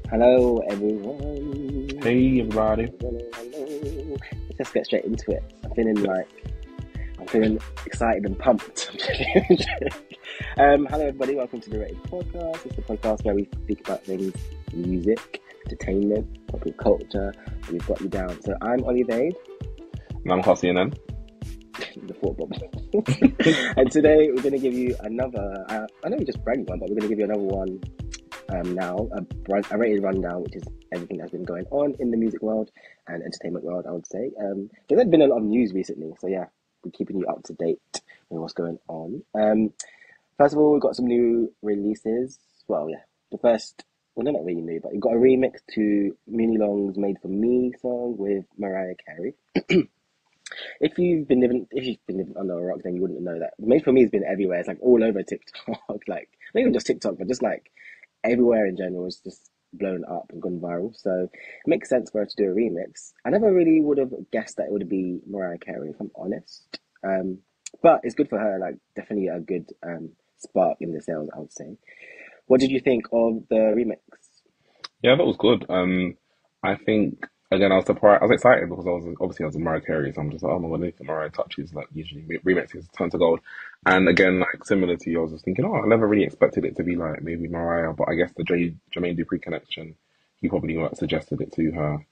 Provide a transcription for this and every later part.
Hello, everyone. Hey everybody. Hello. Let's just get straight into it. I'm feeling excited and pumped. Hello, everybody. Welcome to the Rated Podcast. It's the podcast where we speak about things, music, entertainment, popular culture, and we've got you down. So I'm Ollie Vade. And I'm Cassie and then. The thought bubble. And today we're going to give you another, I know we just bragged one, but we're going to give you another one now, a rated rundown, which is everything that's been going on in the music world and entertainment world, I would say. There's been a lot of news recently, so yeah, we're keeping you up to date with what's going on. First of all, we've got some new releases. Well, yeah, they're not really new, but you've got a remix to Muni Long's Made For Me song with Mariah Carey. If you've been living under a rock, then you wouldn't know that. Made For Me has been everywhere. It's like all over TikTok, like not even just TikTok, but just like everywhere in general. It's just blown up and gone viral. So it makes sense for her to do a remix. I never really would have guessed that it would be Mariah Carey, if I'm honest. But it's good for her. Like definitely a good spark in the sales, I would say. What did you think of the remix? Yeah, that was good. I think again I was surprised. I was excited because I was a Mariah Carey, so I'm just like, oh my god, anything Mariah touches, like usually remixes turn to gold. And again, like similar to you, I was just thinking, oh, I never really expected it to be like maybe Mariah, but I guess the Jermaine Dupri connection, he probably suggested it to her,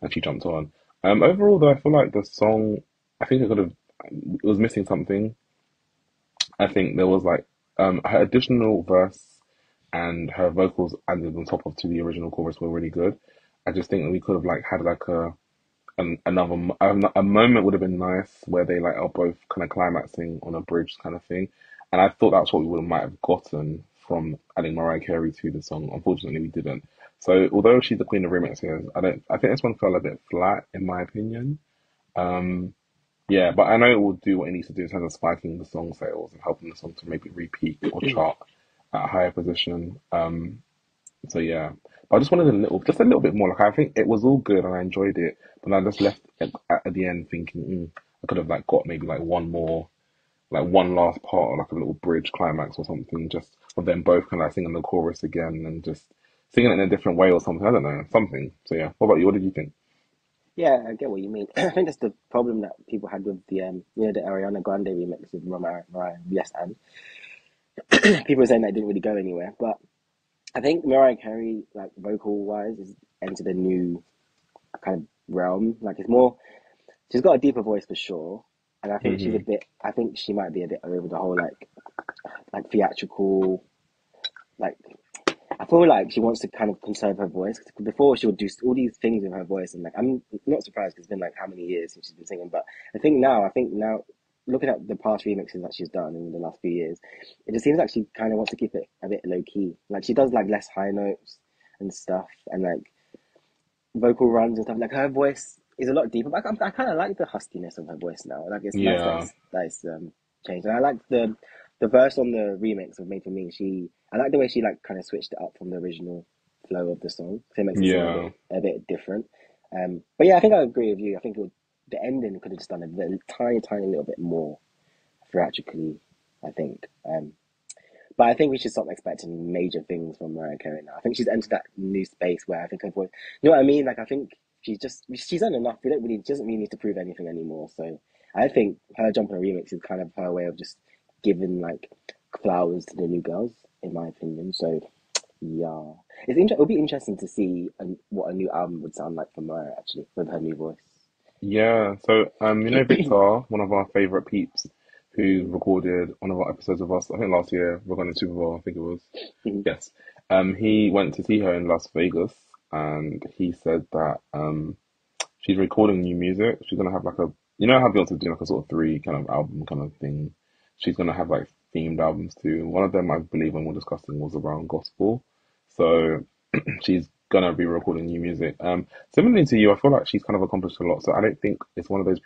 and she jumped on. Overall though, I feel like the song, I think it was missing something. I think there was like her additional verse and her vocals added on top of to the original chorus were really good. I just think that we could have like had like a moment would have been nice where they like are both kind of climaxing on a bridge kind of thing, and I thought that's what we might have gotten from adding Mariah Carey to the song. Unfortunately, we didn't. So although she's the queen of remixes, I think this one fell a bit flat in my opinion. Um, yeah, but I know it will do what it needs to do in terms of spiking the song sales and helping the song to maybe repeat or chart at a higher position. So yeah, but I just wanted just a little bit more. Like I think it was all good and I enjoyed it, but I just left at the end thinking I could have like got maybe like one more, like one last part or like a little bridge climax or something, just of them both kind of like singing the chorus again and just singing it in a different way or something. I don't know, something. So yeah, what about you? What did you think? Yeah, I get what you mean. I think that's the problem that people had with the the Ariana Grande remix with Mariah. Yes, and people were saying that it didn't really go anywhere. But I think Mariah Carey, like vocal wise, has entered a new kind of realm. Like it's more, she's got a deeper voice for sure, and I think she's a Hmm. bit. I think she might be a bit over the whole like theatrical. Like I feel like she wants to kind of conserve her voice. 'Cause before she would do all these things with her voice, and like I'm not surprised because it's been like how many years since she's been singing. But I think now, looking at the past remixes that she's done in the last few years, it just seems like she kind of wants to keep it a bit low key. Like she does like less high notes and stuff, and like vocal runs and stuff. Like her voice is a lot deeper. But I kind of like the huskiness of her voice now. Like it's nice that Yeah, it's changed. And I like the verse on the remix of Made For Me. I like the way she like kind of switched it up from the original flow of the song. So it makes it seem yeah. a bit different. But yeah, I think I agree with you. I think the ending could have just done tiny little bit more theatrically. I think. But I think we should stop expecting major things from Mariah Carey now. I think she's entered that new space where I think her voice, you know what I mean? Like I think she's done enough. She doesn't really need to prove anything anymore. So I think her jumping a remix is kind of her way of just giving like flowers to the new girls, in my opinion. So yeah, it'll be interesting to see what a new album would sound like for Mariah actually with her new voice. Yeah, so Victor, one of our favorite peeps, who recorded one of our episodes of us, I think last year, regarding the Super Bowl, I think it was. Mhm. Yes. He went to see her in Las Vegas and he said that she's recording new music. She's gonna have like how Beyonce's doing like a sort of three kind of album kind of thing. She's gonna have like themed albums too. One of them I believe when we're discussing was around gospel. So she's gonna be recording new music. Similarly to you, I feel like she's kind of accomplished a lot. So I don't think it's one of those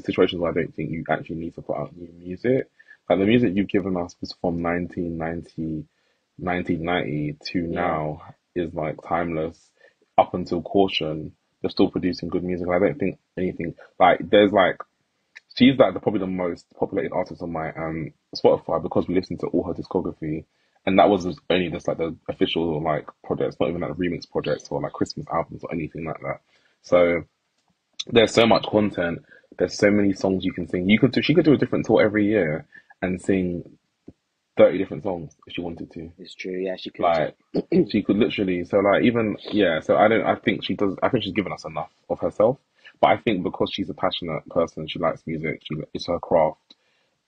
situations where I don't think you actually need to put out new music. Like the music you've given us was from 1990 to Yeah, now is like timeless. Up until Caution, they're still producing good music. I don't think anything like there's like she's like probably the most populated artist on my Spotify because we listen to all her discography, and that was only just like the official like projects, not even like remix projects or like Christmas albums or anything like that. So there's so much content. There's so many songs you can sing. She could do a different tour every year and sing 30 different songs if she wanted to. It's true. Yeah, she could. Like she could literally. So like even yeah. So I don't. I think she does. I think she's given us enough of herself. But I think because she's a passionate person, she likes music. It's her craft.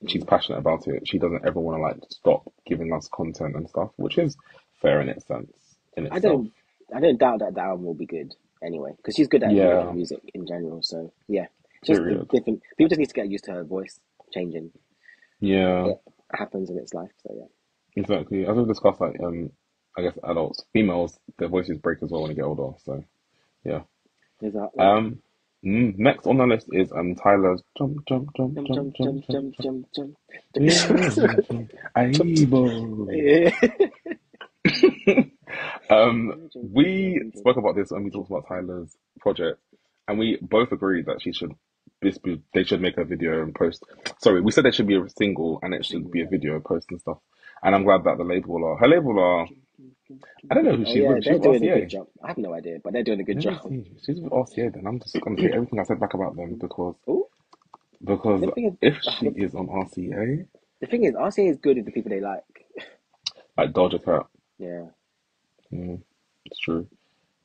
She's Mhm. passionate about it. She doesn't ever want to like stop giving us content and stuff, which is fair in its sense in I itself. don't, I don't doubt that the album will be good anyway, because she's good at making Yeah. music in general. So yeah, just the Period. different people just need to get used to her voice changing. Yeah. It happens in its life. So yeah, Exactly. As we've discussed, like I guess adults, females, their voices break as well when they get older. So yeah. there's that. Um. Next on the list is Tyler's jump jump jump Jump, jump jump, jump jump, jump jump, jump. jump, jump. Aibo. Yeah. We spoke about this when we talked about Tyler's project, and we both agreed that they should make a video and post. Sorry, we said there should be a single and it should Single, be a yeah. video post and stuff. And I'm glad that her label are. I don't know who Oh she's yeah, with. She's they're with doing a good RCA. job. I have no idea, but they're doing a good Let me job. see. She's with RCA. Then I'm just gonna take everything I said back about them Oh, because the thing is, if she is on RCA, the thing is, RCA is good with the people they like. like Doja Cat, Yeah. it's true.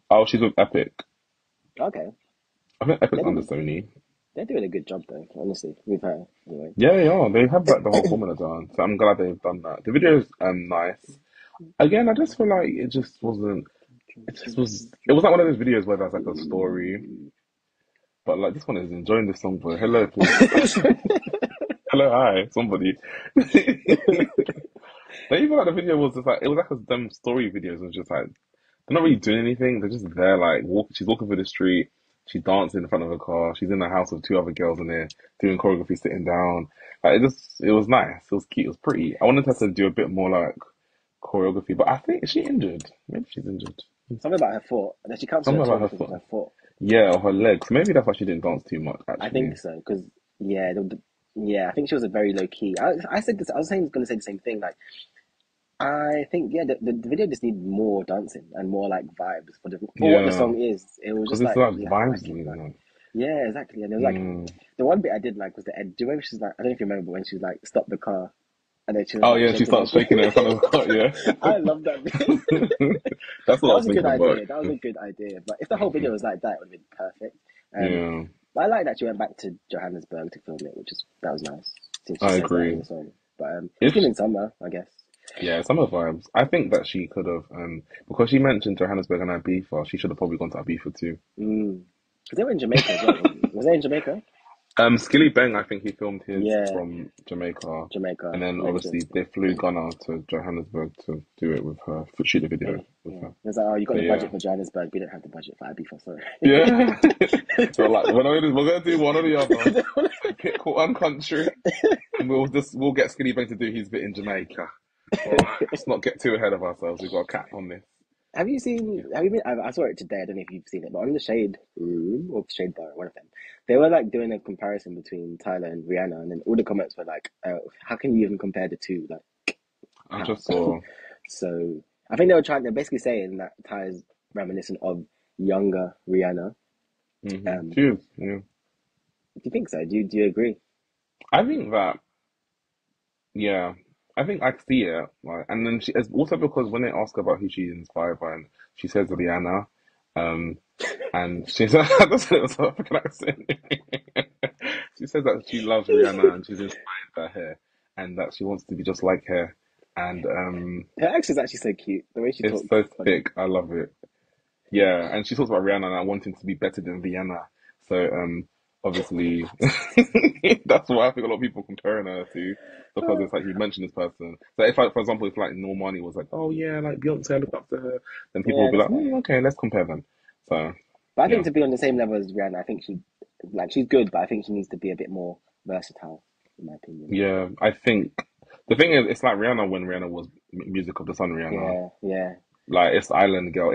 Oh, she's with Epic. Okay. I think Epic's They're under doing, Sony. they're doing a good job though. Honestly, with her anyway. Yeah, yeah, they have like the whole formula done. So I'm glad they've done that. The video is nice. Again, I just feel like it just wasn't. It just was. It was like one of those videos where there's like a story, but like this one is enjoying the song. For hello, please. Hello, hi, somebody. But even like the video was just like it was like a them story videos. It was just like they're not really doing anything. They're just there, like walking. She's walking through the street. She's dancing in front of a car. She's in the house with two other girls in there doing choreography, sitting down. Like it was nice. It was cute. It was pretty. I wanted her to do a bit more like choreography, but I think is she injured? Maybe she's injured. Something about her foot. That she cancelled her Something tour about her because of foot. her foot. Yeah, or her legs. Maybe that's why she didn't dance too much. I Actually, think so because yeah, yeah, I think she was a very low key. I said this. I was saying going to say the same thing. Like I think yeah, the video just needed more dancing and more like vibes for what the yeah, song is. It was because just it's like like you have to vibes, like it. you Like know. yeah, exactly. And it was like Mm. the one bit I did like was the end. Do you remember she's like I don't know if you remember when she was like stopped the car and then she was Oh like yeah, she shaking her. starts shaking it in front of the car. Yeah, I love that bit. that's what I That was was a good thinking about. idea. That was a good idea. But if the whole video was like that, it would have been perfect. Um, Yeah, but I like that she went back to Johannesburg to film it, that was nice. Since she I says that in agree. the song. But it's If giving summer, I guess. Yeah, summer vibes. I think that she could have, because she mentioned Johannesburg and Ibiza, she should have probably gone to Ibiza too. Mm. Because they were in Jamaica as well. Was they in Jamaica? Skilly Bang, I think he filmed his Yeah, from Jamaica, Jamaica and then legend. obviously they flew Gunnar to Johannesburg to do it with her, shoot the Yeah, video with yeah. her. It was like, oh, you got So the yeah, budget for Johannesburg, we don't have the budget for Ibiza, sorry. yeah. So like, we're gonna do one or the other. Pick one country, and we'll get Skilly Bang to do his bit in Jamaica. All right, let's not get too ahead of ourselves. We've got a cap on this. Have you seen? Yeah. Have you been? I saw it today. I don't know if you've seen it, but on the Shade Room or Shade Bar, one of them, they were like doing a comparison between Tyler and Rihanna, and then all the comments were like, "How can you even compare the two? Like, I how?" just saw. So I think they were trying. They're basically saying that Tyler's reminiscent of younger Rihanna. Um, Cheers. Yeah. do you think so? Do you agree? I think that, yeah, I think I see it. Like, and then it's also because when they ask her about who she's inspired by, and she says Rihanna, um, and she says, that's it, South African accent. She says that she loves Rihanna and she's inspired by her, and that she wants to be just like her. And Her accent's actually so cute. The way she it's talks so is funny. thick. I love it. Yeah, and she talks about Rihanna and wanting to be better than Rihanna. So, obviously, that's why I think a lot of people comparing her to because it's like you mentioned this person. So if like, for example, if like Normani was like, oh yeah, like Beyonce, I look up to her, then people will Yeah, be that's like, fair. okay, let's compare them. So, But I think yeah, to be on the same level as Rihanna, I think she's good, but I think she needs to be a bit more versatile, in my opinion. yeah, I think the thing is, it's like Rihanna when Rihanna was Music of the Sun Rihanna. Yeah, yeah, Like it's Island Girl.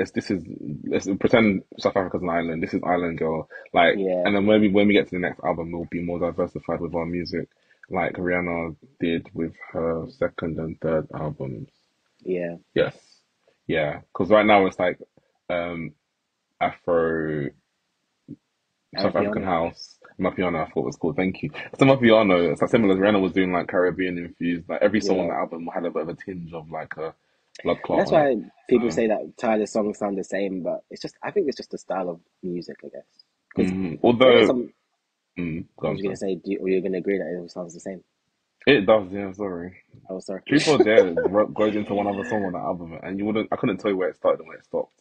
Let's pretend South Africa's an island. This is Island Girl. Like, yeah. and then when we get to the next album, we'll be more diversified with our music, like Rihanna did with her second and third albums. Yeah, Yes. Yeah. Because right now it's like um Afro South African Amapiano. house. Mapiano, I thought it was called. Thank you. So Mapiano, it's like similar as Rihanna was doing like Caribbean infused. Like every song on the Yeah, album had a bit of a tinge of like a blood and clot that's on it. why people So say that Tyler's songs sound the same, but it's just I think it's just the style of music, I guess. Because there is although some. go I on, was gonna sorry. say, or you're gonna agree that it all sounds the same. It does, yeah, sorry. Oh, sorry. Truth or Dare goes into one other song on the album and I couldn't tell you where it started and where it stopped.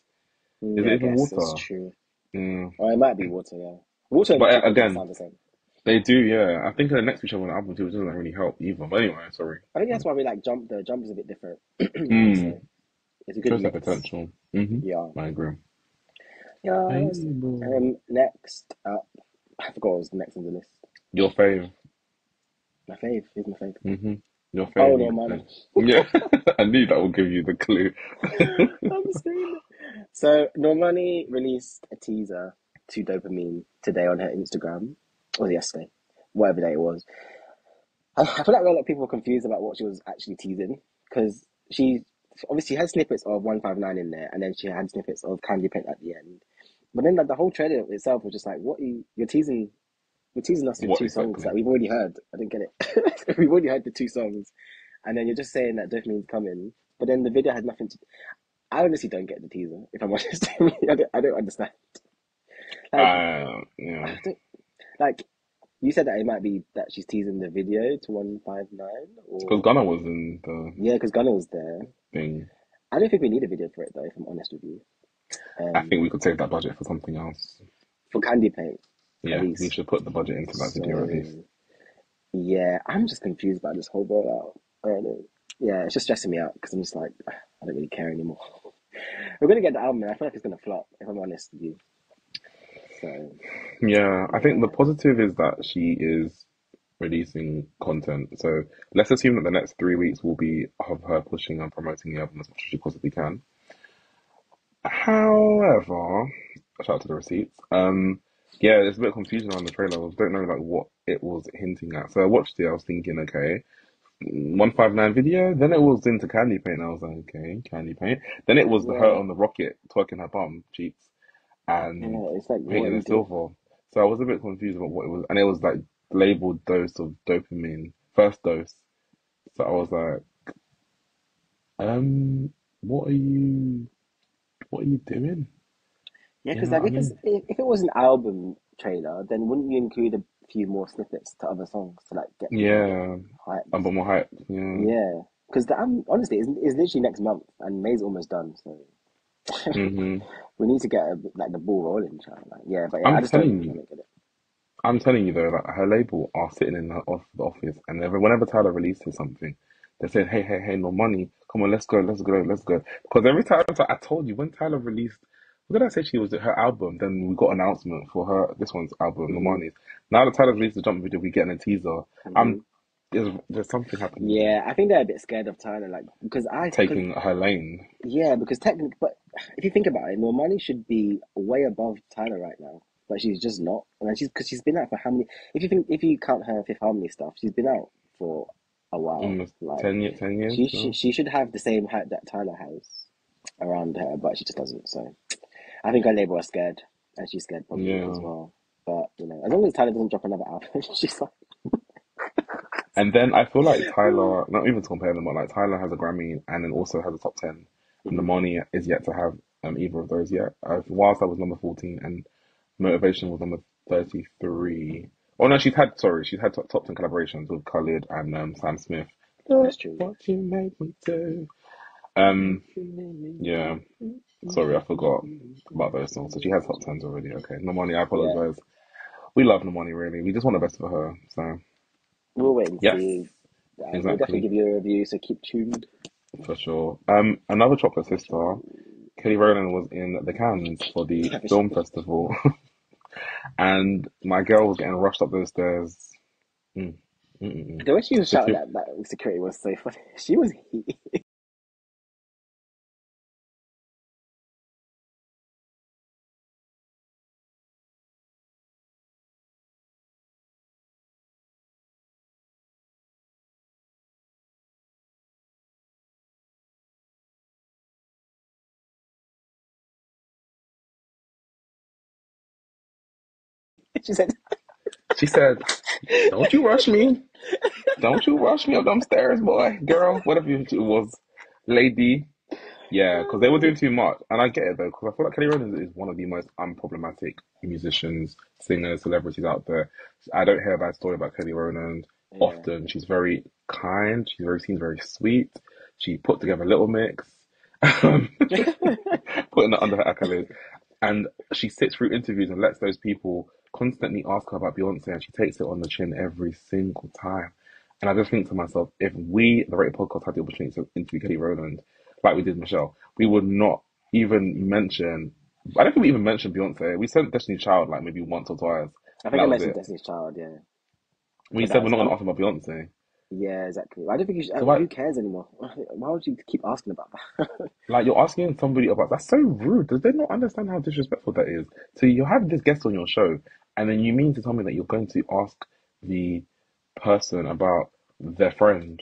Is it Yeah, I even guess that's Water? true. Yeah. Or it might be Water. Yeah, Water and But Truth or Dare again, sound the same. they do, yeah. I think the next feature on the album too, which doesn't really help either. But anyway, sorry. I think that's why we like Jump. The Jump is a bit different. Mm, So it's a good shows that mix. potential. Yeah. I agree. Yes. Fable. Next up, I forgot what was next on the list. Your fave. My fave. Who's my fave? hmm Your Oh, fave, you Normani. say. Yeah. I knew that would give you the clue. I'm screaming. So Normani released a teaser to Dopamine today on her Instagram, or yesterday, whatever day it was. I feel like a lot of people were confused about what she was actually teasing because she obviously had snippets of 159 in there, and then she had snippets of Candy Paint at the end. But then like, the whole trailer itself was just like, what are you're teasing? You're teasing us with What two songs that exactly? we've already heard. I didn't get it. We've already heard the two songs, and then you're just saying that Dopamine's coming. But then the video had nothing to. I honestly don't get the teaser. If I'm honest, I don't understand. Like, Yeah. I don't, like you said that it might be that she's teasing the video to 159, Because or Gunna was in the yeah, because Gunna was there. thing. I don't think we need a video for it though. If I'm honest with you, I think um, we could save that budget for something else. for Candy Paint at Yeah, we least. should put the budget into that video at least. So yeah, I'm just confused by this whole rollout. And yeah, it's just stressing me out because I'm just like, I don't really care anymore. We're gonna get the album, and I feel like it's gonna flop. If I'm honest with you, so Yeah, I think the yeah. positive is that she is releasing content. So let's assume that the next 3 weeks will be of her pushing and promoting the album as much as she possibly can. However, shout out to the receipts. Yeah, there's a bit of confusion around the trailer. I don't know like what it was hinting at. So I watched it. I was thinking, okay, 159 video. Then it was into Candy Paint. I was like, okay, Candy Paint. Then it was her Yeah, on the rocket twerking her bum cheeks and yeah, it's like, what are painting you in doing? silver. So I was a bit confused about what it was, and it was like labeled dose of dopamine, first dose. So I was like, what are what are you doing? Yeah, You because know like what I mean? if it was an album trailer, then wouldn't you include a few more snippets to other songs to like get people a bit Yeah, a hyped? bit more hype. Yeah. Yeah, because the album honestly is literally next month, and May's almost done, so hmm we need to get like the ball rolling, child. Like, yeah, but yeah, I'm telling I you, don't get it. I'm telling you though, like her label are sitting in the office, and whenever Tyler releases something, they say, hey, no money, come on, let's go. Because every time I told you when Tyler released, what did I say she was her album? Then we got an announcement for her this one's album, Hmm. Normani's. Now that Tyler's released the jump video, we getting a teaser. Hmm. I'm there's something happening there, Yeah, I think they're a bit scared of Tyler, like because taking her lane. yeah, because technically, but if you think about it, Normani should be way above Tyler right now, but she's just not. And she's because she's been out for how many? If you count her Fifth Harmony stuff, she's been out for a while. Almost Like 10 years now. she should have the same hype that Tyler has around her, but she just doesn't. So I think her label are scared, and she's scared probably as Yeah. well. But you know, as long as Tyler doesn't drop another album, she's like, And then I feel like Tyler, not even to compare them, but like Tyler has a Grammy and then also has a top 10. And mhm. Normani is yet to have either of those yet. Whilst I was number 14 and Motivation was number 33. Oh no, she's had top 10 collaborations with Khalid and Sam Smith. That's Look true. what you made me do. What Um, you made me yeah, sorry, I forgot about do. those songs. So she has top 10s already. Okay, Normani, I Yeah, apologize. We love Normani, really. We just want the best for her. So, we'll wait and yes, see. We'll definitely exactly. give you a review, so keep tuned. For sure. Another chocolate For sister, sure. Kelly Rowland was in the Cannes for the Yeah, for sure. film festival, and my girl was getting rushed up those stairs. Mm, The way she was The shouting two, at that security was so funny. She was She said, She said, "Don't you rush me. Don't you rush me up them stairs, boy, girl, whatever it was, lady." Yeah, because they were doing too much, and I get it though, because I feel like Kelly Rowland is one of the most unproblematic musicians, singers, celebrities out there. I don't hear a bad story about Kelly Rowland yeah. often. She's very kind. Seems very sweet. She put together Little Mix, um, putting it under her accolades, and she sits through interviews and lets those people constantly ask her about Beyonce, and she takes it on the chin every single time. And I just think to myself, if we, the Rated Podcast, had the opportunity to interview Kelly Rowland, like we did Michelle, we would not even mention. I don't think we even mentioned Beyonce. We sent Destiny's Child like maybe once or twice, I and think I that was mentioned it. Destiny's Child, yeah. We But that said we're was, not going to ask about Beyonce. yeah, exactly. I don't think you should, So why, who cares anymore? Why would you keep asking about that? like, you're asking somebody about that's so rude. Does they not understand how disrespectful that is? So you have this guest on your show, and then you mean to tell me that you're going to ask the person about their friend?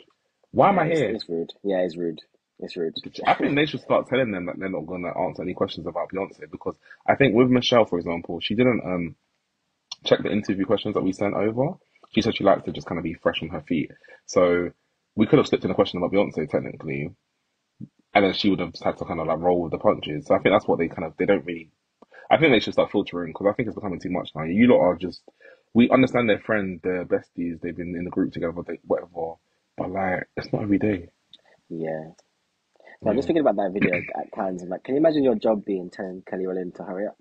Why am Yeah, I here? it's rude. Yeah, it's rude. It's rude. I think they should start telling them that they're not going to answer any questions about Beyonce because I think with Michelle, for example, she didn't check the interview questions that we sent over. She said she likes to just kind of be fresh on her feet. So we could have slipped in a question about Beyonce technically, and then she would have just had to kind of like roll with the punches. So I think that's what they don't really. I think they should start filtering because I think it's becoming too much now. You lot are just. We understand they're friends, they're besties, they've been in the group together, whatever. But like, it's not every day. Yeah. So I'm just Yeah. thinking about that video at times. I'm like, can you imagine your job being telling Kelly Rowland to hurry up?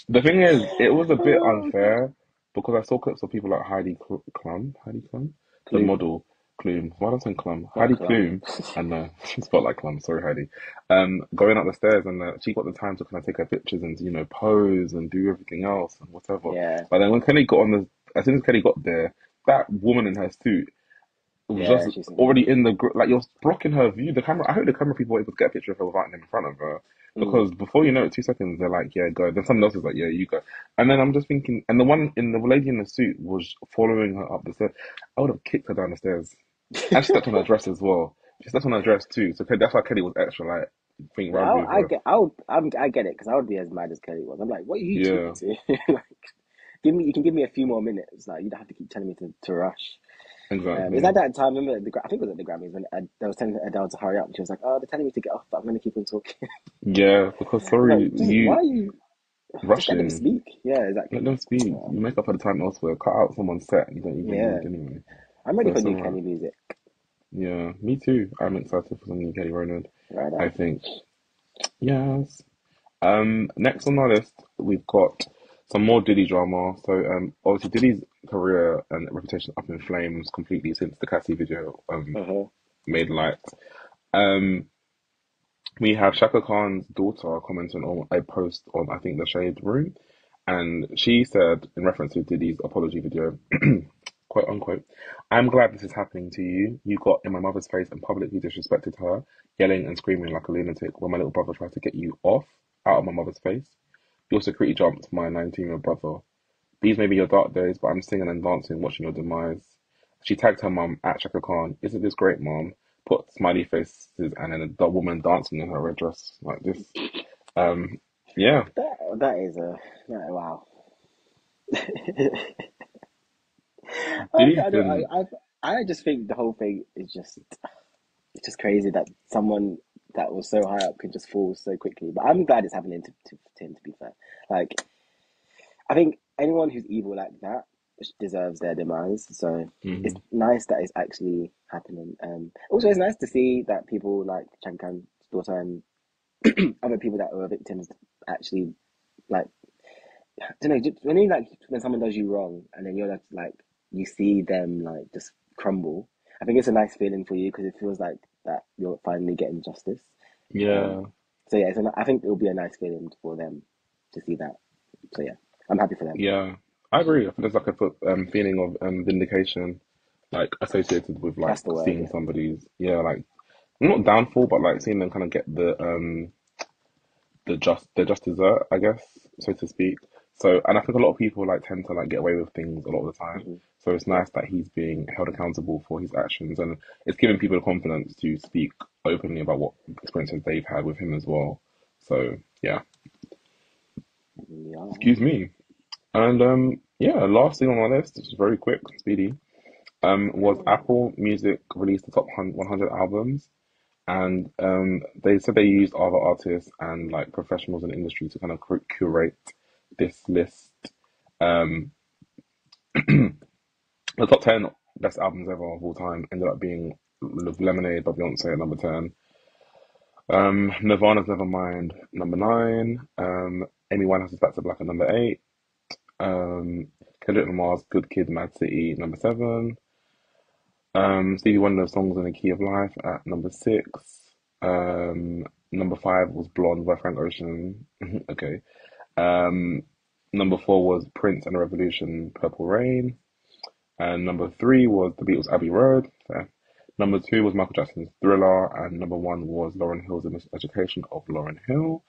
The thing is, it was a bit Oh, God. unfair because I saw clips of people like Heidi Klum, the Clue. model, Klum. Why don't I say Klum? Not Heidi Clum. Klum, and it's spelled like Klum. Sorry, Heidi. Going up the stairs, and she got the time to kind of take her pictures and pose and do everything else and whatever. Yeah. But then when Kelly got on as soon as Kelly got there, that woman in her suit was just Yeah, she's already in the like you're blocking her view. The camera. I hope the camera people were able to get a picture of her without them in front of her, mm, because before you know it, 2 seconds they're like, "Yeah, go." Then someone else is like, "Yeah, you go." And then I'm just thinking, and the lady in the suit was following her up the stairs. I would have kicked her down the stairs, and she stepped on her dress as well. She stepped on her dress too, so that's why Kelly was extra like being yeah, rowdy with her. I get it because I would be as mad as Kelly was. I'm like, what are you talking Yeah, to? Like, you can give me a few more minutes. Like, you don't have to keep telling me to rush. Is exactly. that time? Remember, I think it was at the Grammys when they was telling Adele to hurry up. And she was like, "Oh, they're telling me to get off, but I'm going to keep on talking." Yeah, because I was sorry, like, why you are you just let them rushing. speak? Yeah, Let exactly. them speak. Oh, You make up for the time elsewhere. Cut out someone's set you don't even yeah, need anyway. I'm ready So for it's new alright. Kenny music. Yeah, me too. I'm excited for some new Kelly Rowland. Right I now. think. Yes. Next on our list, we've got some more Diddy drama. So, obviously Diddy's career and reputation up in flames completely since the Cassie video Uh-huh. made light. Um, we have Shaka Khan's daughter commenting on a post on I think the Shade Room, and she said in reference to Diddy's apology video, quote unquote, "I'm glad this is happening to you. You got in my mother's face and publicly disrespected her, yelling and screaming like a lunatic when my little brother tried to get you off out of my mother's face. Your security jumped my 19-year-old brother. These may be your dark days, but I'm singing and dancing, watching your demise." She tagged her mum at Chaka Khan. "Isn't this great, mom?" Put smiley faces and then the woman dancing in her red dress like this. Um, yeah. That is a wow. Diddy's I don't. been, I just think the whole thing is just it's just crazy that someone that was so high up can just fall so quickly. But I'm glad it's happening to him. To be fair, like I think anyone who's evil like that deserves their demise. So it's mhm. nice that it's actually happening. Also, it's nice to see that people like Chankan's daughter and other people that were victims actually like I don't know. When you like when someone does you wrong and then you're like you see them like just crumble. I think it's a nice feeling for you because it feels like that you're finally getting justice. Um, Yeah, so yeah, I think it will be a nice feeling for them to see that. So yeah, I'm happy for them. yeah. I agree. I think there's like a feeling of vindication, like associated with like That's the word. seeing Yeah. somebody's, yeah, like not downfall, but like seeing them kind of get the just dessert, I guess, so to speak. So, and I think a lot of people like tend to like get away with things a lot of the time. Hmm. So it's Yeah. nice that he's being held accountable for his actions, and it's giving people the confidence to speak openly about what experiences they've had with him as well. So yeah, Yeah. excuse me. And yeah, last thing on my list, which is very quick, speedy, was Apple Music released the top 100 albums, and they said they used other artists and like professionals in the industry to kind of curate this list. Um, the top 10 best albums ever of all time ended up being Lemonade by Beyonce at number 10, Nirvana's Nevermind number 9, Amy Winehouse's Back to Black at number 8, Kendrick Lamar's Good Kid, Mad City number 7, Stevie Wonder's Songs in the Key of Life at number 6, number 5 was Blonde by Frank Ocean. Okay. Number 4 was Prince and the Revolution, Purple Rain. And number 3 was The Beatles' Abbey Road. Fair. Number 2 was Michael Jackson's Thriller. And number 1 was Lauryn Hill's Education of Lauryn Hill.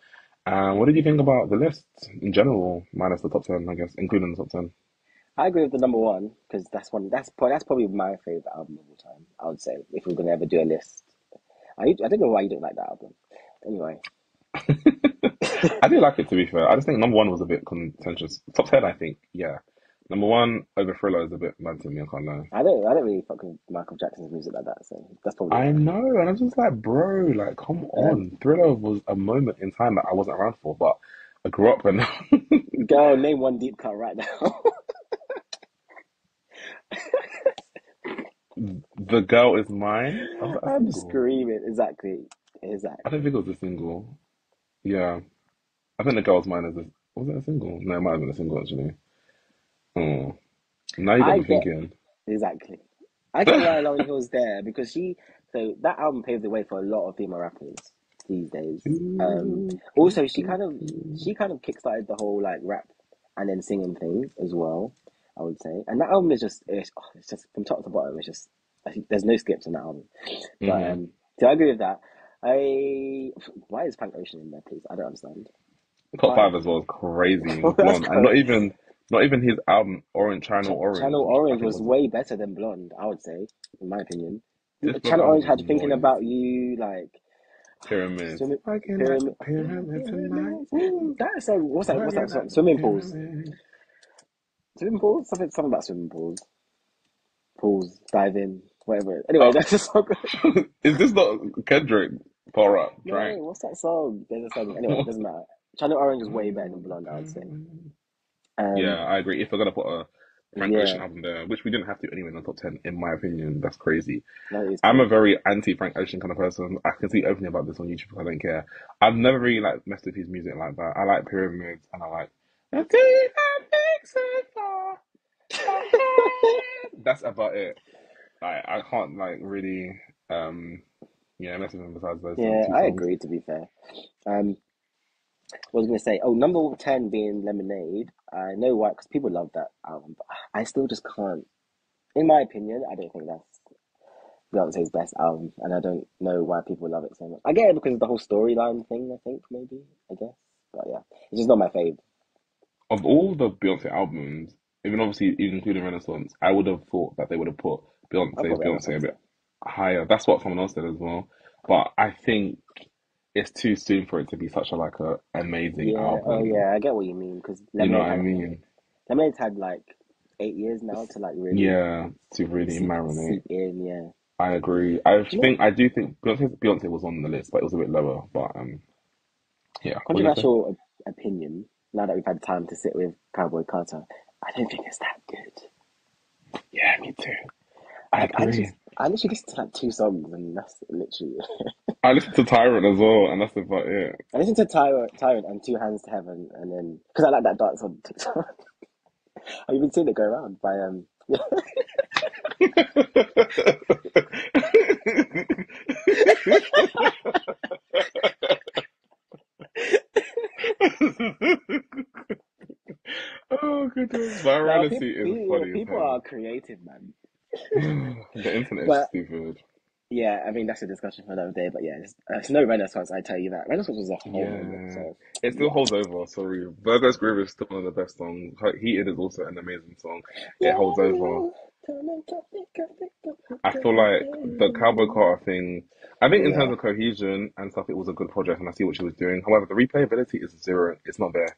And what did you think about the list in general, minus the top 10, I guess, including the top 10? I agree with the number one because that's probably my favorite album of all time. I would say if we're gonna ever do a list, I don't know why you don't like that album. Anyway, I do like it, to be fair. I just think number 1 was a bit contentious. Top 10, I think, yeah. Number 1 over Thriller is a bit mad to me, I can't lie. I don't really fuck with Michael Jackson's music like that, so that's probably I why. know, and I'm just like, bro, like, come Um, on. Thriller was a moment in time that I wasn't around for, but I grew up and Girl, name one deep cut right now. The Girl Is Mine. Was that a I'm single? screaming. Exactly. I don't Exactly. think it was a single. Yeah, I think The Girl Is Mine is a, was it a single? No, it might have been a single actually. Oh, now you got I me get thinking. exactly. I get why Lauryn Hill's there because so that album paved the way for a lot of female rappers these days. Also she kind of kickstarted the whole like rap and then singing thing as well. I would say, and that album is it's just from top to bottom. It's just I think there's no skips on that album. But Hmm. so I agree with that. Why is Frank Ocean in there, please? I don't understand. Top Why? five as well is crazy with That's Blonde, and crazy. not even his album Orange Channel Orange, Channel which I Orange think was was way better than Blonde, I would say, in my opinion. this Blonde Channel album Orange was had Thinking About noisy. You, like Pyramids, swimming, working at the pyramid. pyramid tonight. Ooh, That song, what's that? What's that working song? at the Swimming pools. pyramid. Swimming pools. Something about swimming pools. Pools, dive in, whatever. Anyway, Oh, that's a song. is this not Kendrick? Pour up, No, drink. what's that song? There's a song. Anyway, it doesn't matter. Channel Orange is way better than Blonde, I would say. Um, Yeah, I agree. If we're gonna put a Frank Ocean yeah, album there, which we didn't have to anyway in the top 10, in my opinion, that's crazy. that is I'm a crazy. very anti Frank Ocean kind of person. I can speak openly about this on YouTube because I don't care. I've never really like messed with his music like that. I like Pyramids and I like the deep that makes it far ahead. That's about it. I can't like really um yeah mess with him besides those Yeah, two I songs. agree. To be fair, um, what was I gonna say? Oh, number 10 being Lemonade. I know why, because people love that album, but I still just can't. In my opinion, I don't think that's Beyonce's best album, and I don't know why people love it so much. I get it because of the whole storyline thing. I think maybe I guess, but yeah, it's just not my fave. Of all the Beyonce albums, even obviously even including Renaissance, I would have thought that they would have put I'll put Beyonce a Renaissance bit there. higher. That's what someone else did as well. But I think it's too soon for it to be such a like a amazing Yeah. Oh album. yeah, I get what you mean because You know what I mean? Lemonade's had like 8 years now to like really Yeah, to really seep marinate. in. Yeah. I agree. Do you know? I do think Beyonce was on the list, but it was a bit lower. But yeah. What do you say? Controversial opinion. Now that we've had time to sit with Cowboy Carter, I don't think it's that good. Yeah, me too. I Like agree. I literally listened to like two songs, and that's literally. I listened to Tyrant as well, and that's about it. I listened to Tyrant and Two Hands to Heaven, and then because I like that dance on TikTok. I've even seen it go around by Oh goodness, Now people virality is funny as people are hell. creative, man. The internet is But stupid. yeah, I mean that's a discussion for another day. But yeah, it's no Renaissance. I tell you that Renaissance was a whole moment. Yeah, So it still yeah, holds over. Sorry, Virgo's Groove is still one of the best songs. Heated is also an amazing song. It holds over. yeah, I feel like the Cowboy Carter thing. I think in terms yeah. of cohesion and stuff, it was a good project, and I see what she was doing. However, the replayability is zero. It's not there.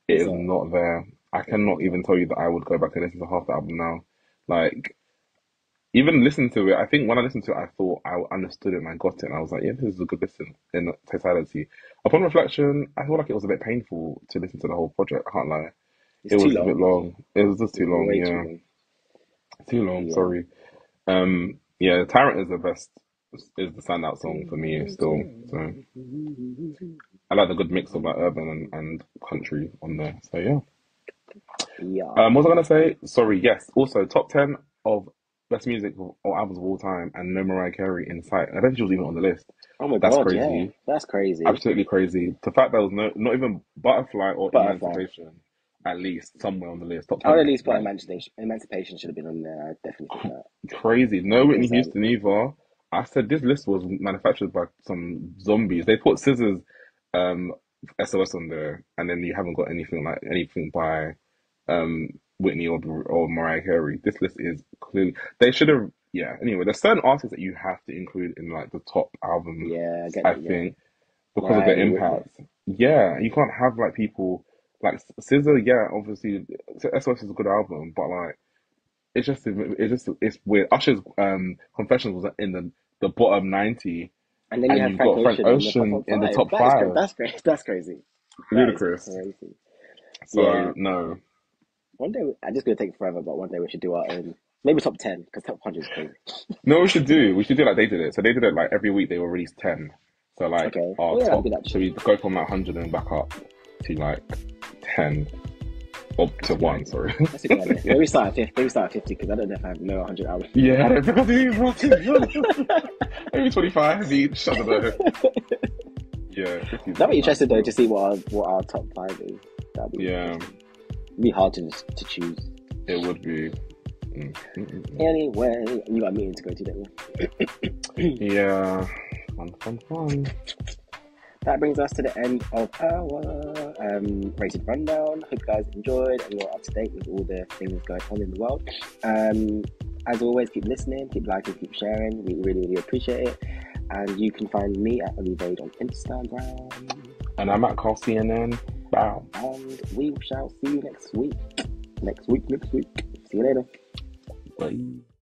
It It's is not there. I cannot even tell you that I would go back and listen to half the album now. Like, even listening to it, I think when I listened to it, I thought I understood it and I got it. And I was like, yeah, this is a good listen in totality. Upon reflection, I feel like it was a bit painful to listen to the whole project. I can't lie. It's It too was a bit long. long. It was just too It's long, way too yeah. long. Too long, Yeah. sorry. Yeah, Tyrant is the best, is the standout song for me still. So I like the good mix of like urban and country on there. So yeah. Yeah. What was I gonna say? Sorry, yes. Also, top 10 of best music or albums of all time, and no Mariah Carey in sight. I don't think she was even on the list. Oh my That's God, yeah. crazy. That's crazy. Absolutely crazy. The fact there was not even Butterfly or Butterfly. Emancipation, at least somewhere on the list, top I would at 10. least put Like, Emancipation. Emancipation should have been on there. I definitely think that. crazy. No Whitney 100%. Houston either. I said this list was manufactured by some zombies. They put Scissors, um, SOS on there, and then you haven't got anything by Whitney or Mariah Carey. This list is clearly they should have. Yeah. Anyway, there's certain artists that you have to include in like the top albums. Yeah, I get I that, yeah. think because of Mariah their and Whitney. impact. Yeah, you can't have like people like Scissor. Yeah, obviously, SOS is a good album, but like it's weird. Usher's Confessions was in the bottom 90, And then you and have you've Frank got Frank Ocean in the top Ocean in the 5. top That is crazy. five. That's crazy. That's crazy. That is Ludicrous. crazy. So Yeah, no, one day, I just gonna take forever, but one day we should do our own, maybe top 10, because top 100 is crazy. no. We should do like they did it. So they did it like every week they will release 10. So like Okay. our Oh, yeah, that'd be top. good So actually. we go from like 100 and back up to like 10 or That's to a good one. idea. Sorry. That's a good idea. Maybe start at 50, maybe start at 50, because I don't know if I have no 100 hours. Yeah, I don't think I do. Maybe 25 each. I don't know. Yeah, 50 is That'd be nice interesting though still. to see what our top 5 is. That'd be Yeah, interesting. It'd be hard to choose. it would be. Anyway, you got a meeting to go to, don't you? Yeah, fun. That brings us to the end of our rated rundown. Hope you guys enjoyed and you're up to date with all the things going on in the world. As always, keep listening, keep liking, keep sharing. We really appreciate it. And you can find me at Olivade on Instagram. And I'm at Carl CNN. Wow. And we shall see you next week. Next week. See you later. Bye.